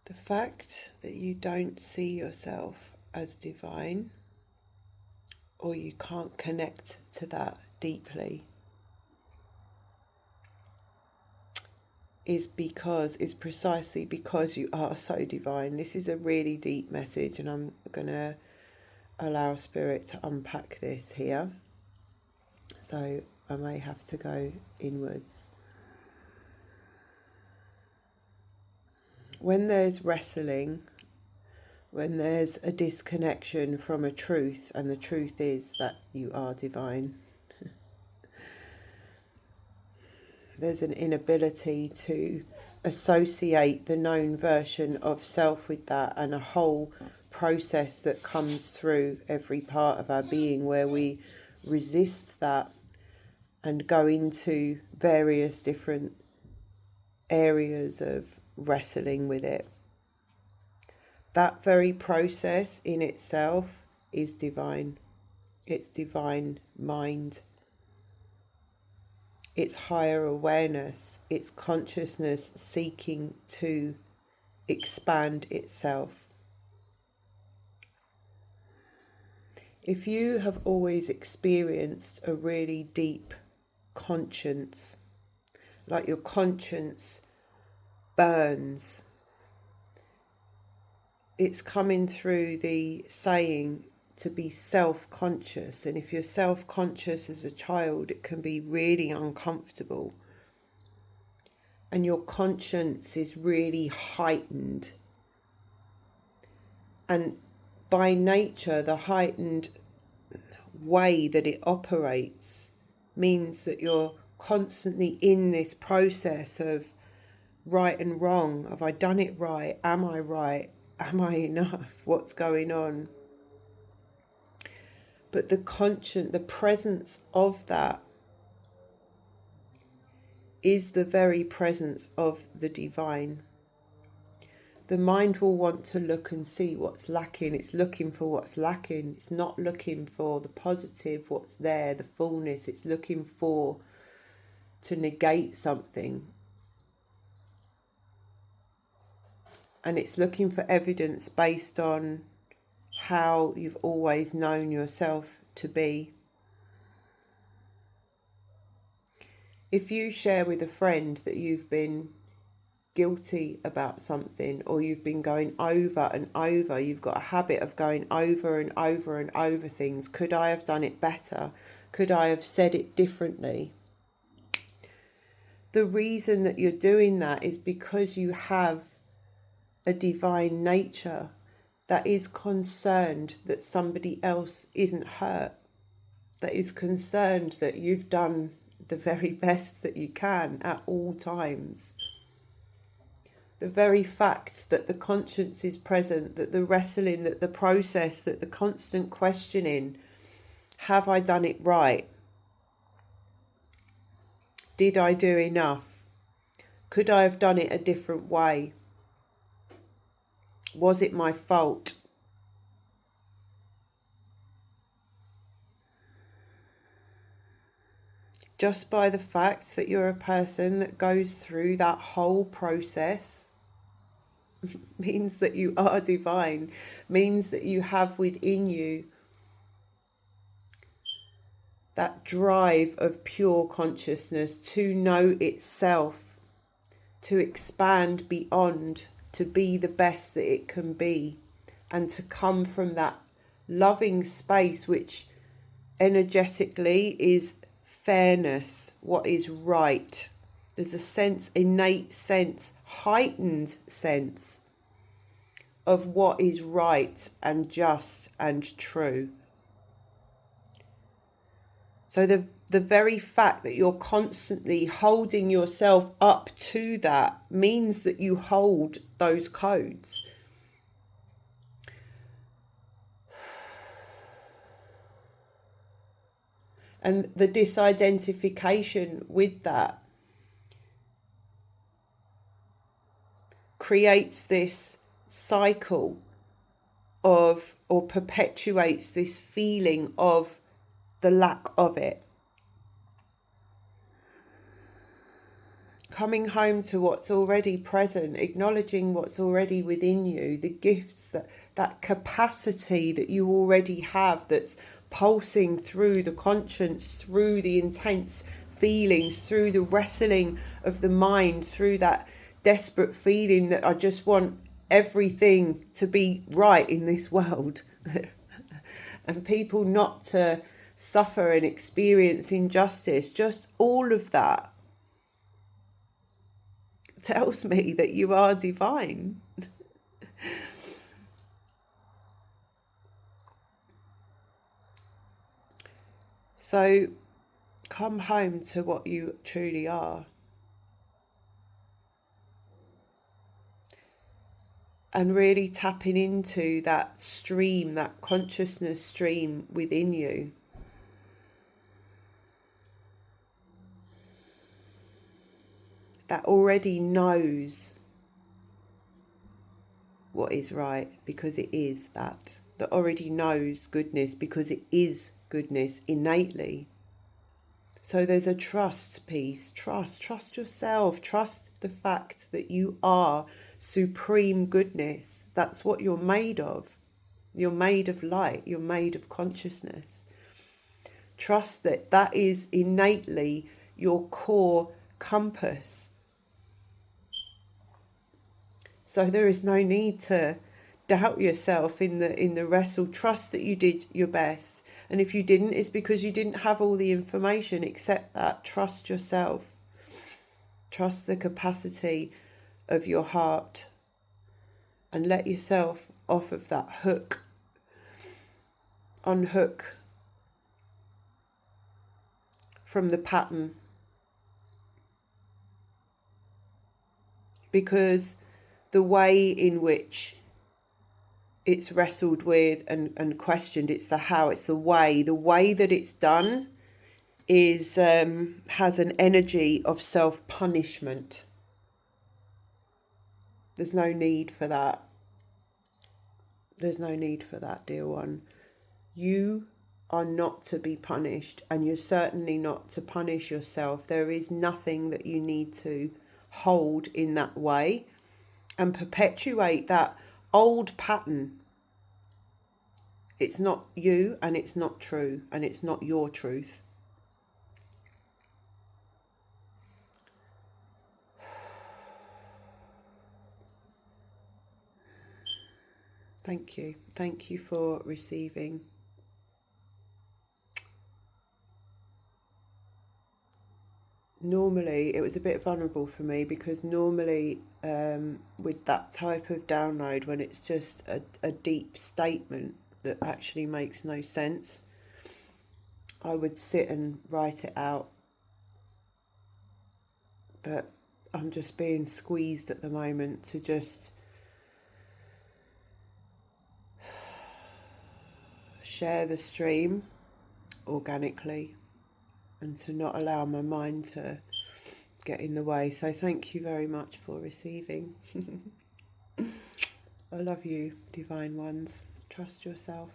The fact that you don't see yourself as divine, or you can't connect to that deeply, is precisely because you are so divine. This is a really deep message, and I'm going to allow Spirit to unpack this here. So I may have to go inwards. When there's wrestling, when there's a disconnection from a truth, and the truth is that you are divine, there's an inability to associate the known version of self with that, and a whole process that comes through every part of our being where we resist that and go into various different areas of wrestling with it. That very process in itself is divine. It's divine mind. It's higher awareness. It's consciousness seeking to expand itself. If you have always experienced a really deep conscience, like your conscience burns, it's coming through the saying to be self-conscious. And if you're self-conscious as a child, it can be really uncomfortable. And your conscience is really heightened. And by nature, the heightened way that it operates means that you're constantly in this process of right and wrong. Have I done it right? Am I right? Am I enough? What's going on? But the presence of that is the very presence of the divine. The mind will want to look and see what's lacking. It's looking for what's lacking. It's not looking for the positive, what's there, the fullness. It's looking for to negate something. And it's looking for evidence based on how you've always known yourself to be. If you share with a friend that you've been guilty about something, or you've been going over and over, you've got a habit of going over and over and over things. Could I have done it better? Could I have said it differently? The reason that you're doing that is because you have a divine nature that is concerned that somebody else isn't hurt, that is concerned that you've done the very best that you can at all times. The very fact that the conscience is present, that the wrestling, that the process, that the constant questioning, have I done it right? Did I do enough? Could I have done it a different way? Was it my fault? Just by the fact that you're a person that goes through that whole process means that you are divine, means that you have within you that drive of pure consciousness to know itself, to expand beyond, to be the best that it can be, and to come from that loving space which energetically is fairness, what is right. There's a sense, innate sense, heightened sense of what is right and just and true. So the very fact that you're constantly holding yourself up to that means that you hold those codes. And the disidentification with that creates this cycle of, or perpetuates this feeling of the lack of it. coming home to what's already present, acknowledging what's already within you, the gifts, that capacity that you already have that's pulsing through the conscience, through the intense feelings, through the wrestling of the mind, through that desperate feeling that I just want everything to be right in this world and people not to suffer and experience injustice. Just all of that tells me that you are divine. So come home to what you truly are. And really tapping into that stream, that consciousness stream within you. That already knows what is right because it is that. That already knows goodness because it is goodness innately. So there's a trust piece. Trust yourself. Trust the fact that you are supreme goodness. That's what you're made of. You're made of light. You're made of consciousness. Trust that that is innately your core compass. So there is no need to doubt yourself in the wrestle. Trust that you did your best. And if you didn't, it's because you didn't have all the information. Accept that. Trust yourself. Trust the capacity of your heart. And let yourself off of that hook. Unhook from the pattern. Because the way in which it's wrestled with and questioned, it's the how, it's the way that it's done is has an energy of self-punishment. There's no need for that. There's no need for that, dear one. You are not to be punished, and you're certainly not to punish yourself. There is nothing that you need to hold in that way and perpetuate that old pattern. It's not you, and it's not true, and it's not your truth. Thank you. Thank you for receiving. Normally, it was a bit vulnerable for me because normally with that type of download, when it's just a deep statement that actually makes no sense, I would sit and write it out. But I'm just being squeezed at the moment to just share the stream organically and to not allow my mind to get in the way. So thank you very much for receiving. I love you, divine ones. Trust yourself.